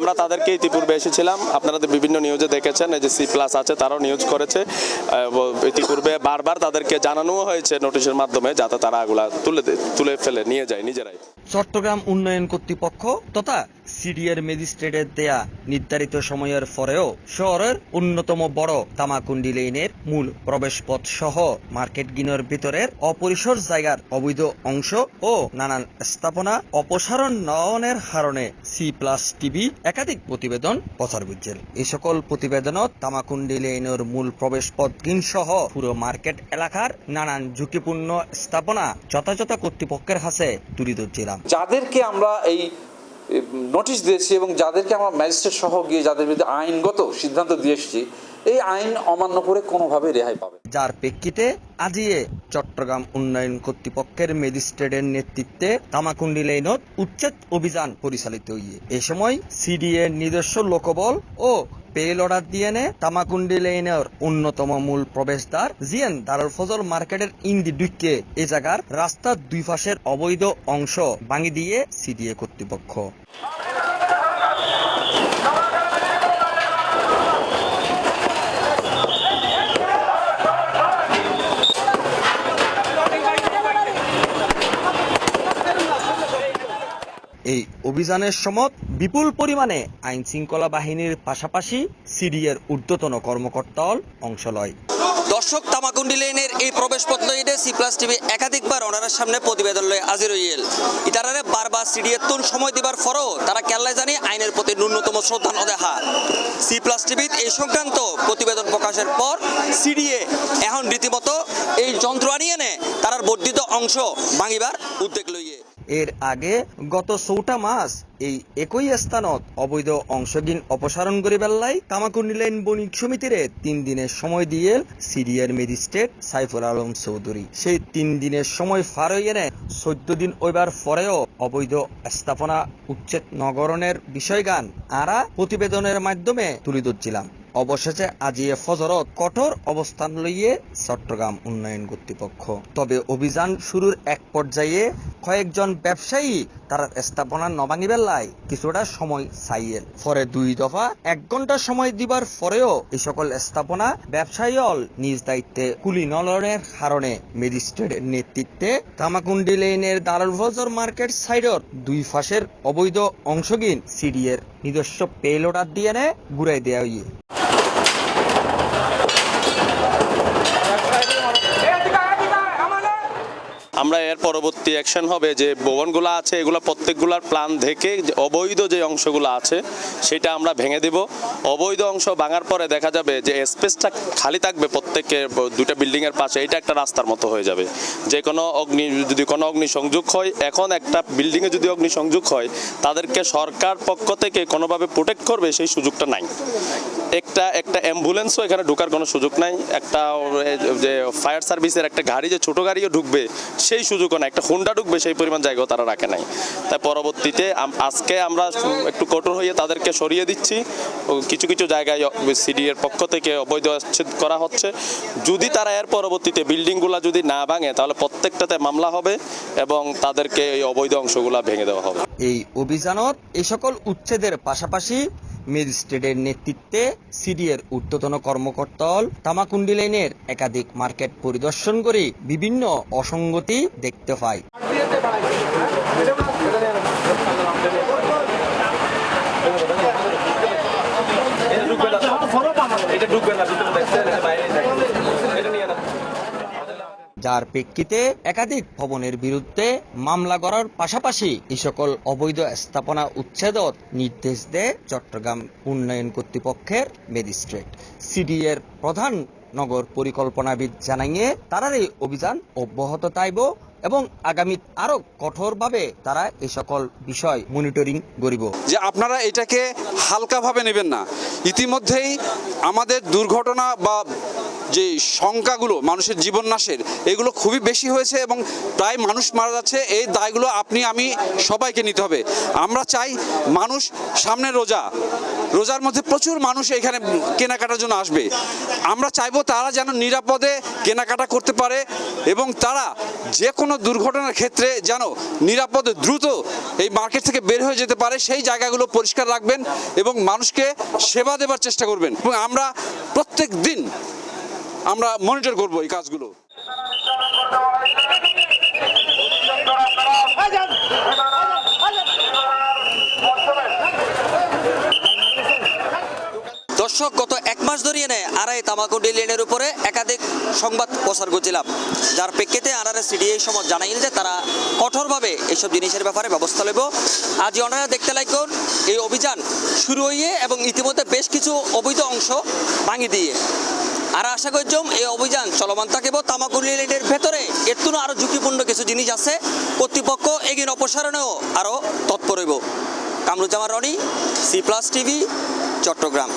আমরা তাদেরকে ইতিপূর্বে এসেছিলাম, আপনারা বিভিন্ন নিউজে দেখেছেন, এই যে সি প্লাস আছে তারাও নিউজ করেছে। ইতিপূর্বে বারবার তাদেরকে জানানো হয়েছে নোটিশের মাধ্যমে, যাতে তারা এগুলা তুলে ফেলে নিয়ে যায় নিজেরাই। চট্টগ্রাম উন্নয়ন কর্তৃপক্ষ তথা সিডিএর ম্যাজিস্ট্রেটের দেয়া নির্ধারিত সময়ের পরেও শহরের অন্যতম বড় তামাকুন্ডি লেনের মূল প্রবেশপথ সহ মার্কেট গিনোর ভিতরের অপরিসর জায়গার অবৈধ অংশ ও নানান স্থাপনা অপসারণ নয়নের কারণে সি প্লাস টিভি একাধিক প্রতিবেদন প্রচার করছে। এই সকল প্রতিবেদনত তামাকুন্ডি লেনের মূল প্রবেশপথ গিন সহ পুরো মার্কেট এলাকার নানান ঝুঁকিপূর্ণ স্থাপনা যথাযথ কর্তৃপক্ষের কাছে তুলে ধরছিলাম। যাদেরকে আমরা এই নোটিশ দিয়েছি এবং যাদেরকে আমরা ম্যাজিস্ট্রেট সহ গিয়ে যাদের বিরুদ্ধে আইনগত সিদ্ধান্ত দিয়ে এসেছি, এই আইন অমান্য করে কোনোভাবে রেহাই পাবে। যার প্রেক্ষিতে আজিয়ে চট্টগ্রাম উন্নয়ন কর্তৃপক্ষের ম্যাজিস্ট্রেটের নেতৃত্বে তামাকুন্ডি লেনত উচ্ছেদ অভিযান পরিচালিত হইয়ে এ সময় সিডিএর নিজস্ব লোকবল ও পেল অর্ডার দিয়ে তামাকুন্ডি লেনের অন্যতম মূল প্রবেশদ্বার জিএন দারুল ফজল মার্কেটের ইন্দি ডুইকে এ জায়গার রাস্তার দুই পাশের অবৈধ অংশ ভাঙি দিয়ে সিডিএ কর্তৃপক্ষ। এই অভিযানের সময় বিপুল পরিমাণে আইন শৃঙ্খলা বাহিনীর পাশাপাশি সিডিএর ঊর্ধ্বতন কর্মকর্তাও অংশ লয়। দর্শক, তামাকুন্ডি লেনের এই প্রবেশপথ লইয়ে সি প্লাস টিভি একাধিকবার ওনার সামনে প্রতিবেদন লয়ে হাজির হইল। ইতারারে বারবার সিডিএর তুন সময় দিবার পরও তারা কেল্লায় জানি আইনের প্রতি ন্যূনতম শ্রদ্ধা নদেহা। সি প্লাস টিভির এই সংক্রান্ত প্রতিবেদন প্রকাশের পর সিডিএ এখন রীতিমতো এই যন্ত্র আনিয়ে তারার বর্ধিত অংশ ভাঙিবার উদ্যোগ লইয়ে। এর আগে গত ৪টা মাস এই একই স্থানত অবৈধ অংশহীন অপসারণ করিবার লাই তামাকুন্ডি লেন বণিক সমিতির ৩ দিনের সময় দিয়ে সিডিএর ম্যাজিস্ট্রেট সাইফুল আলম চৌধুরী। সেই ৩ দিনের সময় পার হয়ে ১৪ দিন ওইবার পরেও অবৈধ স্থাপনা উচ্ছেদ নগরণের বিষয়গান আরা প্রতিবেদনের মাধ্যমে তুলে ধরছিলাম। অবশেষে আজিয়ে ফজরত কঠোর অবস্থান লইয়ে চট্টগ্রাম উন্নয়ন কর্তৃপক্ষ। তবে অভিযান শুরুর এক পর্যায়ে কয়েকজন ব্যবসায়ী তার স্থাপনা নভাঙিবার লাই কিছুটা সময় চাইয়েল। পরে ২ দফা ১ ঘন্টা সময় দিবার পরেও এই সকল স্থাপনা ব্যবসায়ী নিজ দায়িত্বে কুলি নলনের কারণে ম্যাজিস্ট্রেটের নেতৃত্বে তামাকুন্ডি লেনের দারুল ফজল মার্কেট সাইডর ২ পাশের অবৈধ অংশহীন সিডিএর নিজস্ব পেল অর্ডার দিয়ে ঘুরাই দেওয়া হইয়ে। আমরা এর পরবর্তী অ্যাকশন হবে যে ভবনগুলো আছে এগুলো প্রত্যেকগুলার প্ল্যান দেখে অবৈধ যে অংশগুলো আছে সেটা আমরা ভেঙে দেব। অবৈধ অংশ ভাঙার পরে দেখা যাবে যে স্পেসটা খালি থাকবে প্রত্যেকের 2টা বিল্ডিংয়ের পাশে, এটা একটা রাস্তার মতো হয়ে যাবে। যে কোনো যদি কোনো অগ্নিসংযোগ হয়, এখন একটা বিল্ডিংয়ে যদি অগ্নিসংযোগ হয় তাদেরকে সরকার পক্ষ থেকে কোনোভাবে প্রোটেক্ট করবে সেই সুযোগটা নাই। একটা অ্যাম্বুলেন্সও এখানে ঢোকার কোনো সুযোগ নাই। একটা যে ফায়ার সার্ভিসের একটা গাড়ি, যে ছোটো গাড়িও ঢুকবে সেই সুযোগও না, একটা হোন্ডা ঢুকবে সেই পরিমাণ জায়গাও তারা রাখে নাই। তাই পরবর্তীতে আজকে আমরা একটু কঠোর হয়ে তাদেরকে সরিয়ে দিচ্ছি। কিছু কিছু জায়গায় সিডিএর পক্ষ থেকে অবৈধ উচ্ছেদ করা হচ্ছে। যদি তারা এর পরবর্তীতে বিল্ডিংগুলো যদি না ভাঙে তাহলে প্রত্যেকটাতে মামলা হবে এবং তাদেরকে এই অবৈধ অংশগুলো ভেঙে দেওয়া হবে। এই অভিযানত এই সকল উচ্ছেদের পাশাপাশি ম্যাজিস্ট্রেটের নেতৃত্বে সিডিএর ঊর্ধ্বতন কর্মকর্তা তামাকুন্ডি লেনের একাধিক মার্কেট পরিদর্শন করে বিভিন্ন অসঙ্গতি দেখতে পায়। যার প্রেক্ষিতে একাধিক ভবনের বিরুদ্ধে মামলা করার পাশাপাশি এই সকল অবৈধ স্থাপনা উচ্ছেদত নির্দেশ দেয় চট্টগ্রাম উন্নয়ন কর্তৃপক্ষের ম্যাজিস্ট্রেট। সিডিএর প্রধান নগর পরিকল্পনাবিদ জানাইয়ে তারার এই অভিযান অব্যাহত থাকব এবং আগামী আরো কঠোরভাবে তারা এই সকল বিষয় মনিটরিং করিব। যে আপনারা এটাকে হালকাভাবে নেবেন না। ইতিমধ্যেই আমাদের দুর্ঘটনা বা যে সংখ্যাগুলো মানুষের জীবন নাশের এগুলো খুবই বেশি হয়েছে এবং প্রায় মানুষ মারা যাচ্ছে। এই দায়গুলো আপনি আমি সবাইকে নিতে হবে। আমরা চাই মানুষ সামনে রোজার মধ্যে প্রচুর মানুষ এখানে কেনাকাটার জন্য আসবে। আমরা চাইবো তারা যেন নিরাপদে কেনাকাটা করতে পারে এবং তারা যে কোনো দুর্ঘটনার ক্ষেত্রে যেন নিরাপদে দ্রুত এই মার্কেট থেকে বের হয়ে যেতে পারে, সেই জায়গাগুলো পরিষ্কার রাখবেন এবং মানুষকে সেবা দেবার চেষ্টা করবেন এবং আমরা প্রত্যেক দিন আমরা মনিটর করব এই কাজগুলো। দর্শক, গত 1 মাস ধরে আড়াই তামাকুন্ডি লেনের উপরে একাধিক সংবাদ প্রচার করছিলাম, যার প্রেক্ষিতে আনারা সিডিএ সময় জানাইল যে তারা কঠোরভাবে এইসব জিনিসের ব্যাপারে ব্যবস্থা নেব। আজ ওনারা দেখতে লাগুন এই অভিযান শুরু হয়ে এবং ইতিমধ্যে বেশ কিছু অবৈধ অংশ ভাঙি দিয়ে আর আশা করছম এই অভিযান চলমান থাকিব। তামাকুন্ডি লেনের ভেতরে এর তুলনা আরও ঝুঁকিপূর্ণ কিছু জিনিস আছে, কর্তৃপক্ষ এগিয়ে অপসারণেও আরও তৎপর হইব। Kamruzzaman Roni, C+ TV, Chittagong.